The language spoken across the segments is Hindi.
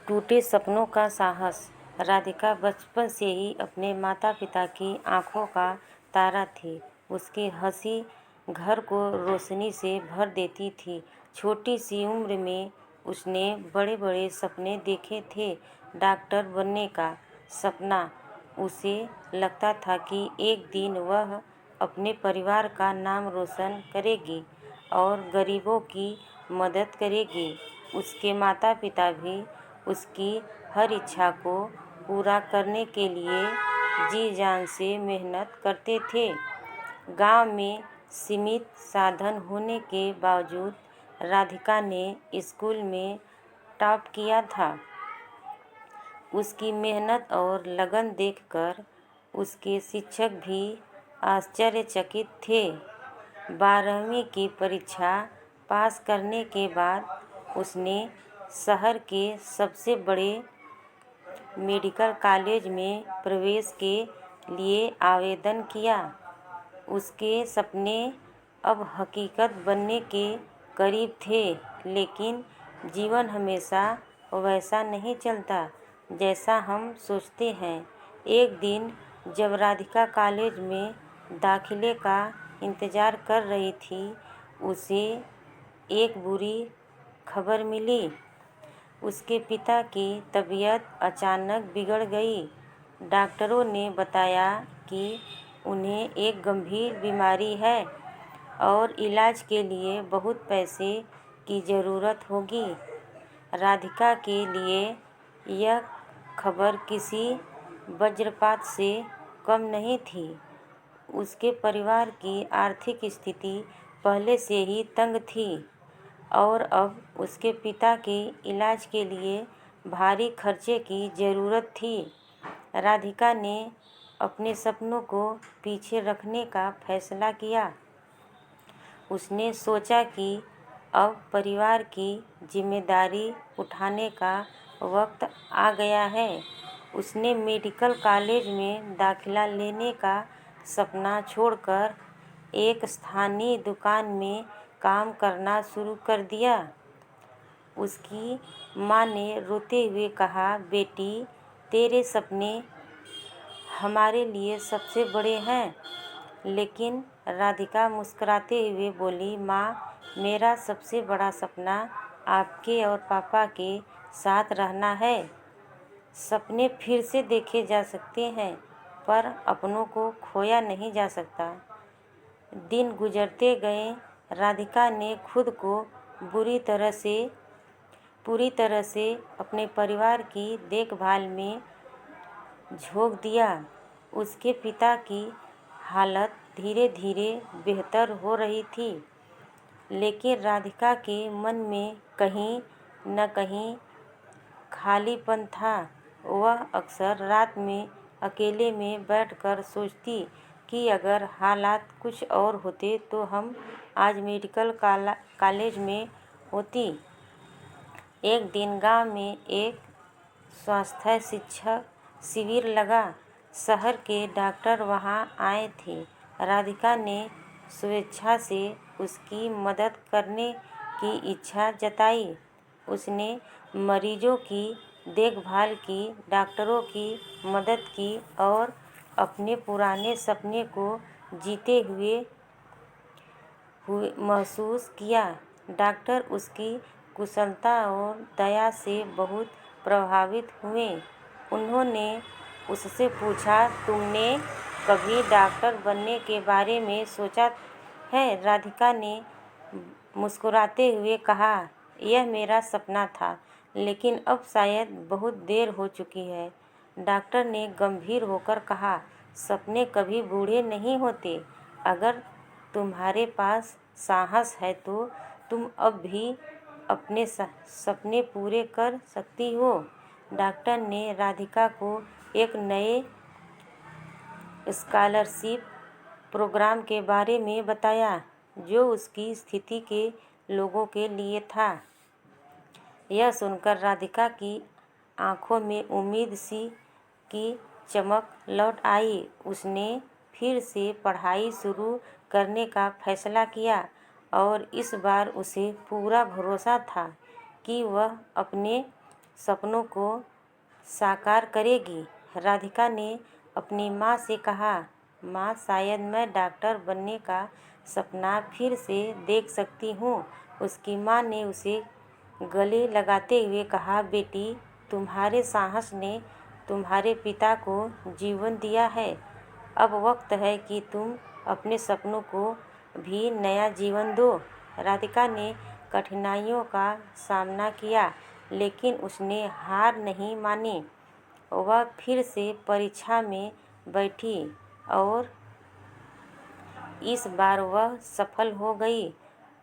टूटे सपनों का साहस। राधिका बचपन से ही अपने माता पिता की आंखों का तारा थी। उसकी हंसी घर को रोशनी से भर देती थी। छोटी सी उम्र में उसने बड़े बड़े सपने देखे थे। डॉक्टर बनने का सपना। उसे लगता था कि एक दिन वह अपने परिवार का नाम रोशन करेगी और गरीबों की मदद करेगी। उसके माता पिता भी उसकी हर इच्छा को पूरा करने के लिए जी जान से मेहनत करते थे। गांव में सीमित साधन होने के बावजूद राधिका ने स्कूल में टॉप किया था। उसकी मेहनत और लगन देखकर उसके शिक्षक भी आश्चर्यचकित थे। 12वीं की परीक्षा पास करने के बाद उसने शहर के सबसे बड़े मेडिकल कॉलेज में प्रवेश के लिए आवेदन किया। उसके सपने अब हकीकत बनने के करीब थे, लेकिन जीवन हमेशा वैसा नहीं चलता जैसा हम सोचते हैं। एक दिन जब राधिका कॉलेज में दाखिले का इंतज़ार कर रही थी, उसे एक बुरी खबर मिली। उसके पिता की तबीयत अचानक बिगड़ गई। डॉक्टरों ने बताया कि उन्हें एक गंभीर बीमारी है और इलाज के लिए बहुत पैसे की ज़रूरत होगी। राधिका के लिए यह खबर किसी वज्रपात से कम नहीं थी। उसके परिवार की आर्थिक स्थिति पहले से ही तंग थी और अब उसके पिता के इलाज के लिए भारी खर्चे की ज़रूरत थी। राधिका ने अपने सपनों को पीछे रखने का फैसला किया। उसने सोचा कि अब परिवार की जिम्मेदारी उठाने का वक्त आ गया है। उसने मेडिकल कॉलेज में दाखिला लेने का सपना छोड़कर एक स्थानीय दुकान में काम करना शुरू कर दिया। उसकी माँ ने रोते हुए कहा, बेटी, तेरे सपने हमारे लिए सबसे बड़े हैं। लेकिन राधिका मुस्कुराते हुए बोली, माँ, मेरा सबसे बड़ा सपना आपके और पापा के साथ रहना है। सपने फिर से देखे जा सकते हैं, पर अपनों को खोया नहीं जा सकता। दिन गुजरते गए। राधिका ने खुद को पूरी तरह से अपने परिवार की देखभाल में झोंक दिया। उसके पिता की हालत धीरे धीरे बेहतर हो रही थी, लेकिन राधिका के मन में कहीं न कहीं खालीपन था। वह अक्सर रात में अकेले में बैठकर सोचती कि अगर हालात कुछ और होते तो हम आज मेडिकल कॉलेज में होती। एक दिन गांव में एक स्वास्थ्य शिक्षा शिविर लगा। शहर के डॉक्टर वहां आए थे। राधिका ने स्वेच्छा से उसकी मदद करने की इच्छा जताई। उसने मरीजों की देखभाल की, डॉक्टरों की मदद की और अपने पुराने सपने को जीते हुए महसूस किया। डॉक्टर उसकी कुशलता और दया से बहुत प्रभावित हुए। उन्होंने उससे पूछा, तुमने कभी डॉक्टर बनने के बारे में सोचा है? राधिका ने मुस्कुराते हुए कहा, यह मेरा सपना था, लेकिन अब शायद बहुत देर हो चुकी है। डॉक्टर ने गंभीर होकर कहा, सपने कभी बूढ़े नहीं होते। अगर तुम्हारे पास साहस है तो तुम अब भी अपने सपने पूरे कर सकती हो। डॉक्टर ने राधिका को एक नए स्कॉलरशिप प्रोग्राम के बारे में बताया, जो उसकी स्थिति के लोगों के लिए था। यह सुनकर राधिका की आंखों में उम्मीद सी की चमक लौट आई। उसने फिर से पढ़ाई शुरू करने का फैसला किया और इस बार उसे पूरा भरोसा था कि वह अपने सपनों को साकार करेगी। राधिका ने अपनी माँ से कहा, माँ, शायद मैं डॉक्टर बनने का सपना फिर से देख सकती हूँ। उसकी माँ ने उसे गले लगाते हुए कहा, बेटी, तुम्हारे साहस ने तुम्हारे पिता को जीवन दिया है। अब वक्त है कि तुम अपने सपनों को भी नया जीवन दो। राधिका ने कठिनाइयों का सामना किया, लेकिन उसने हार नहीं मानी। वह फिर से परीक्षा में बैठी और इस बार वह सफल हो गई।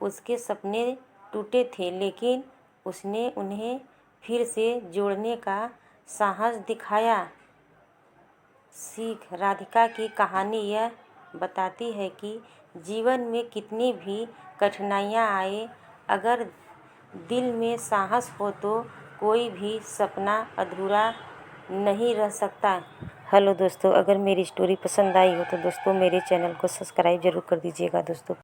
उसके सपने टूटे थे, लेकिन उसने उन्हें फिर से जोड़ने का साहस दिखाया। सीख: राधिका की कहानी यह बताती है कि जीवन में कितनी भी कठिनाइयाँ आए, अगर दिल में साहस हो तो कोई भी सपना अधूरा नहीं रह सकता। हेलो दोस्तों, अगर मेरी स्टोरी पसंद आई हो तो दोस्तों मेरे चैनल को सब्सक्राइब ज़रूर कर दीजिएगा दोस्तों।